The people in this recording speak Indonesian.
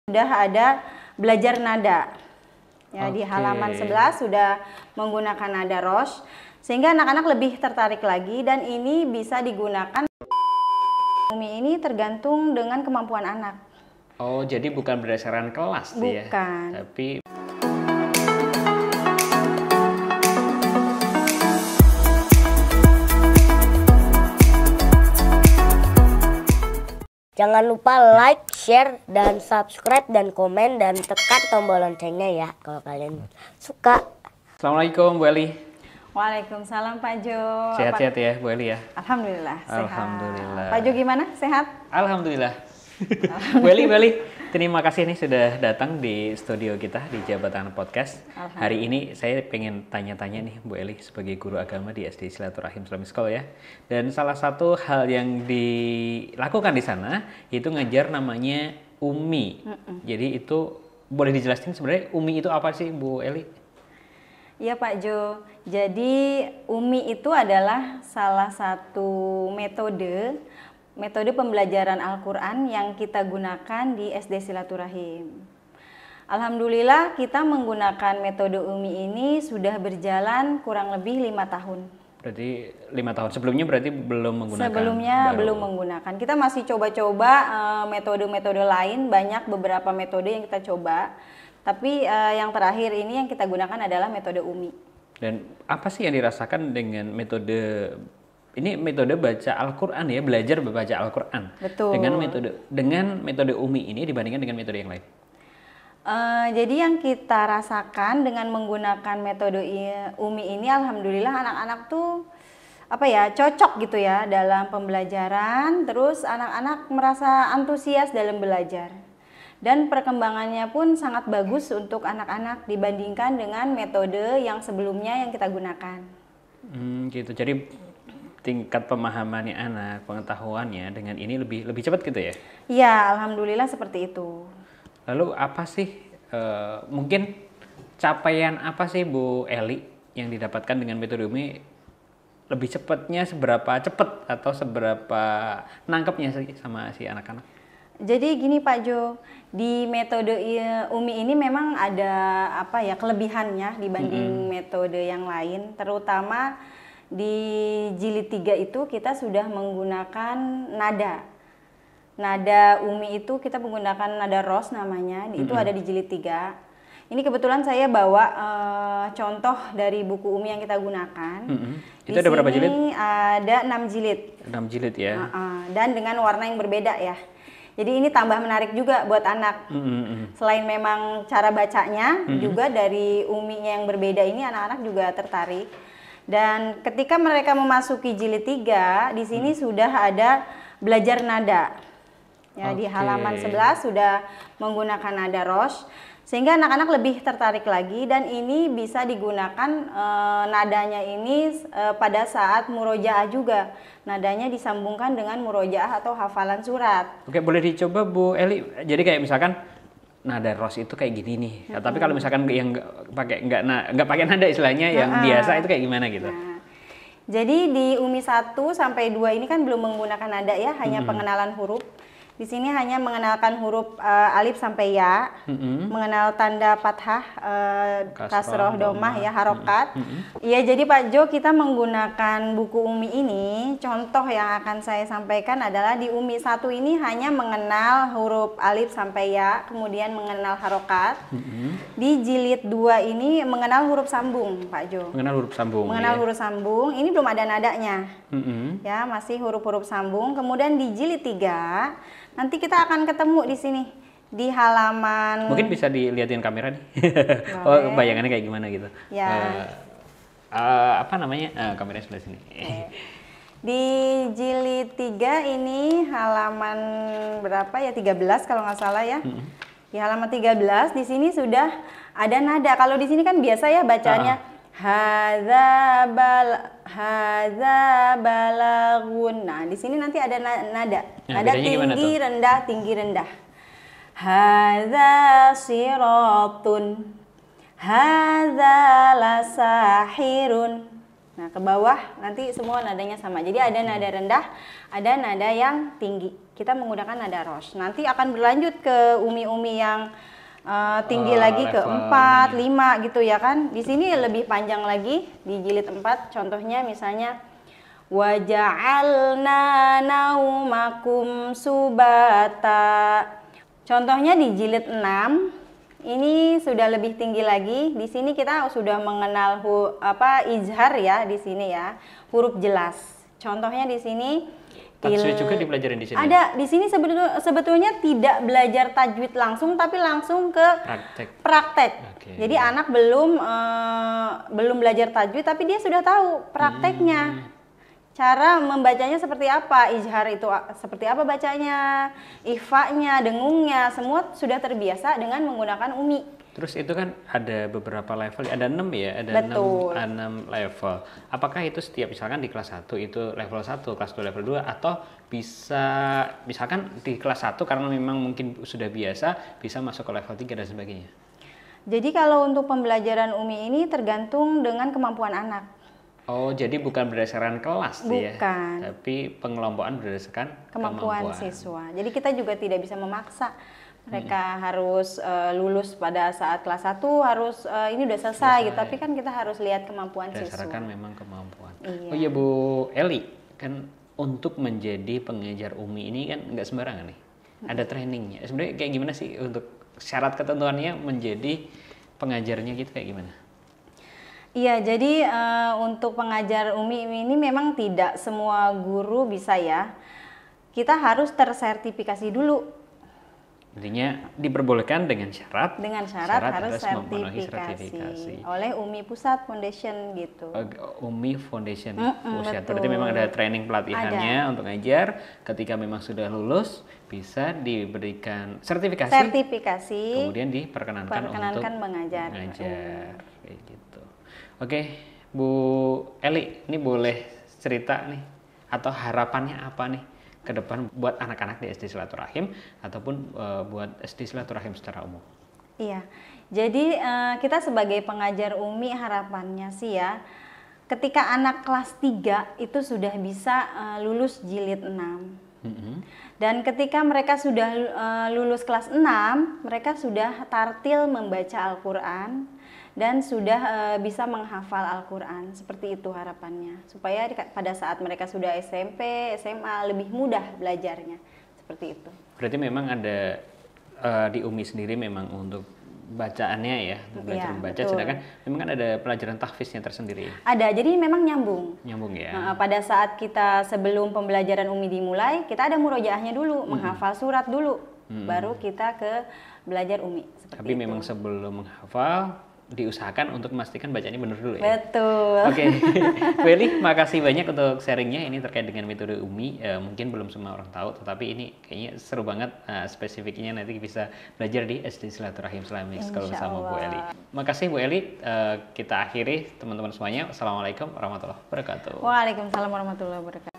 Sudah ada belajar nada. Ya, di halaman 11 sudah menggunakan nada rosh, sehingga anak-anak lebih tertarik lagi, dan ini bisa digunakan. Umi ini tergantung dengan kemampuan anak. Oh, jadi bukan berdasarkan kelas dia. Bukan. Tapi jangan lupa like, share, dan subscribe, dan komen, dan tekan tombol loncengnya ya kalau kalian suka. Assalamualaikum Bu Eli. Waalaikumsalam Pak Jo. Sehat-sehat ya Bu Eli ya? Alhamdulillah sehat. Alhamdulillah. Pak Jo gimana? Sehat? Alhamdulillah. Bu Eli, terima kasih nih sudah datang di studio kita di Jabatan Podcast. Hari ini saya pengen tanya-tanya nih Bu Eli sebagai guru agama di SD Silaturahim Islamic School ya. Dan salah satu hal yang dilakukan di sana itu ngajar namanya Umi. Jadi itu boleh dijelasin sebenarnya Umi itu apa sih Bu Eli? Iya Pak Jo. Jadi Umi itu adalah salah satu metode pembelajaran Al-Quran yang kita gunakan di SD Silaturahim. Alhamdulillah kita menggunakan metode Umi ini sudah berjalan kurang lebih 5 tahun. Berarti 5 tahun. Sebelumnya berarti belum menggunakan? Sebelumnya belum menggunakan. Kita masih coba-coba metode-metode lain, banyak beberapa metode yang kita coba. Tapi yang terakhir ini yang kita gunakan adalah metode Umi. Dan apa sih yang dirasakan dengan metode ini, metode baca Al-Quran ya, belajar membaca Al-Quran? Betul. Dengan metode Umi ini dibandingkan dengan metode yang lain? Jadi yang kita rasakan dengan menggunakan metode Umi ini, alhamdulillah anak-anak tuh cocok gitu ya dalam pembelajaran. Terus anak-anak merasa antusias dalam belajar. Dan perkembangannya pun sangat bagus untuk anak-anak dibandingkan dengan metode yang sebelumnya yang kita gunakan. Gitu. Jadi tingkat pemahamannya anak, pengetahuannya dengan ini lebih cepat gitu ya? Iya, alhamdulillah seperti itu. Lalu apa sih mungkin capaian apa sih Bu Eli yang didapatkan dengan metode Umi? Lebih cepatnya seberapa cepat atau seberapa nangkepnya sih sama si anak-anak? Jadi gini Pak Jo, di metode Umi ini memang ada kelebihannya dibanding metode yang lain, terutama di jilid 3 itu kita sudah menggunakan nada. Nada Umi itu kita menggunakan nada rosh namanya, itu ada di jilid 3. Ini kebetulan saya bawa contoh dari buku Umi yang kita gunakan. Itu ada berapa jilid? Ada 6 jilid. 6 jilid ya. Dan dengan warna yang berbeda ya. Jadi ini tambah menarik juga buat anak. Selain memang cara bacanya, juga dari Uminya yang berbeda ini anak-anak juga tertarik. Dan ketika mereka memasuki jilid 3, di sini sudah ada belajar nada. Ya, di halaman 11 sudah menggunakan nada rosh, sehingga anak-anak lebih tertarik lagi, dan ini bisa digunakan nadanya ini pada saat murojaah juga. Nadanya disambungkan dengan murojaah atau hafalan surat. Oke, boleh dicoba Bu Eli. Jadi kayak misalkan nada rosh itu kayak gini nih. Tapi kalau misalkan yang nggak pakai nada istilahnya yang biasa itu kayak gimana gitu? Jadi di Umi 1 sampai 2 ini kan belum menggunakan nada ya, hanya pengenalan huruf. Di sini hanya mengenalkan huruf alif sampai ya, mengenal tanda fathah, kasroh, domah ya, harokat. Iya, jadi Pak Jo, kita menggunakan buku Umi ini, contoh yang akan saya sampaikan adalah di Umi 1 ini hanya mengenal huruf alif sampai ya, kemudian mengenal harokat. Di jilid 2 ini mengenal huruf sambung Pak Jo. Mengenal huruf sambung. Mengenal huruf sambung, ini belum ada nadanya. Ya, masih huruf-huruf sambung. Kemudian di jilid 3 nanti kita akan ketemu di sini di halaman. Mungkin bisa dilihatin kamera nih. Oh, bayangannya kayak gimana gitu. Ya. Kameranya sebelah sini. Di jilid 3 ini halaman berapa ya? 13 kalau nggak salah ya. Di halaman 13 di sini sudah ada nada. Kalau di sini kan biasa ya bacanya hadza balagun. Nah, di sini nanti ada nada. Nada tinggi rendah. Hadza siratun. Hadza lasahirun. Nah, ke bawah nanti semua nadanya sama. Jadi ada nada rendah, ada nada yang tinggi. kita menggunakan nada rosh. Nanti akan berlanjut ke umi-umi yang tinggi lagi ke 4, 5 gitu ya kan. Di sini lebih panjang lagi di jilid 4. Contohnya misalnya wa ja'alna naumakum subata. Contohnya di jilid 6 ini sudah lebih tinggi lagi. Di sini kita sudah mengenal izhar ya di sini ya, huruf jelas. Contohnya di sini tajwid juga dipelajarin di sini. Ada di sini sebetulnya tidak belajar tajwid langsung, tapi langsung ke praktek. Okay. Jadi anak belum belajar tajwid, tapi dia sudah tahu prakteknya. Cara membacanya seperti apa, izhar itu seperti apa bacanya, ikhfa'nya, dengungnya, semua sudah terbiasa dengan menggunakan umi. Terus itu kan ada beberapa level, ada 6 ya, ada 6 level. Apakah itu setiap misalkan di kelas 1 itu level 1, kelas 2 level 2, atau bisa misalkan di kelas 1 karena memang mungkin sudah biasa, bisa masuk ke level 3 dan sebagainya? Jadi kalau untuk pembelajaran umi ini tergantung dengan kemampuan anak. Oh, jadi bukan berdasarkan kelas ya, tapi pengelompokan berdasarkan kemampuan siswa. Jadi kita juga tidak bisa memaksa mereka harus lulus pada saat kelas 1 harus ini udah selesai gitu, tapi kan kita harus lihat kemampuan siswa. Berdasarkan memang kemampuan. Iya. Oh iya Bu Eli, kan untuk menjadi pengajar umi ini kan nggak sembarangan nih. Ada trainingnya. Sebenarnya kayak gimana sih untuk syarat ketentuannya menjadi pengajarnya gitu kayak gimana? Iya, jadi untuk pengajar umi ini memang tidak semua guru bisa ya. Kita harus tersertifikasi dulu. Intinya diperbolehkan dengan syarat. Dengan syarat harus sertifikasi oleh Umi Pusat Foundation gitu. Umi Foundation Pusat. Berarti memang ada training pelatihannya untuk ngajar. Ketika memang sudah lulus bisa diberikan sertifikasi. Kemudian diperkenankan untuk mengajar. Kayak gitu. Oke, Bu Eli, ini boleh cerita nih atau harapannya apa nih ke depan buat anak-anak di SD Silaturahim ataupun buat SD Silaturahim secara umum? Iya, jadi kita sebagai pengajar umi harapannya sih ya, ketika anak kelas 3 itu sudah bisa lulus jilid 6. Dan ketika mereka sudah lulus kelas 6, mereka sudah tartil membaca Al-Quran dan sudah bisa menghafal Al-Quran. Seperti itu harapannya, supaya pada saat mereka sudah SMP, SMA lebih mudah belajarnya. Seperti itu. Berarti memang ada di UMI sendiri memang untuk bacaannya ya, belajar membaca, sedangkan memang kan ada pelajaran tahfiznya tersendiri. Ada, jadi memang nyambung. Nyambung ya. Pada saat kita sebelum pembelajaran UMI dimulai, kita ada murojaahnya dulu, menghafal surat dulu, baru kita ke belajar UMI. Tapi itu. Memang sebelum menghafal diusahakan untuk memastikan bacanya benar dulu ya. Betul. Oke, Bu Eli, makasih banyak untuk sharingnya ini terkait dengan metode UMI. Mungkin belum semua orang tahu, tetapi ini kayaknya seru banget. Spesifiknya nanti bisa belajar di SD Silaturahim Islamic School bersama Bu Eli. Makasih Bu Eli. Kita akhiri teman-teman semuanya. Assalamualaikum warahmatullahi wabarakatuh. Waalaikumsalam warahmatullahi wabarakatuh.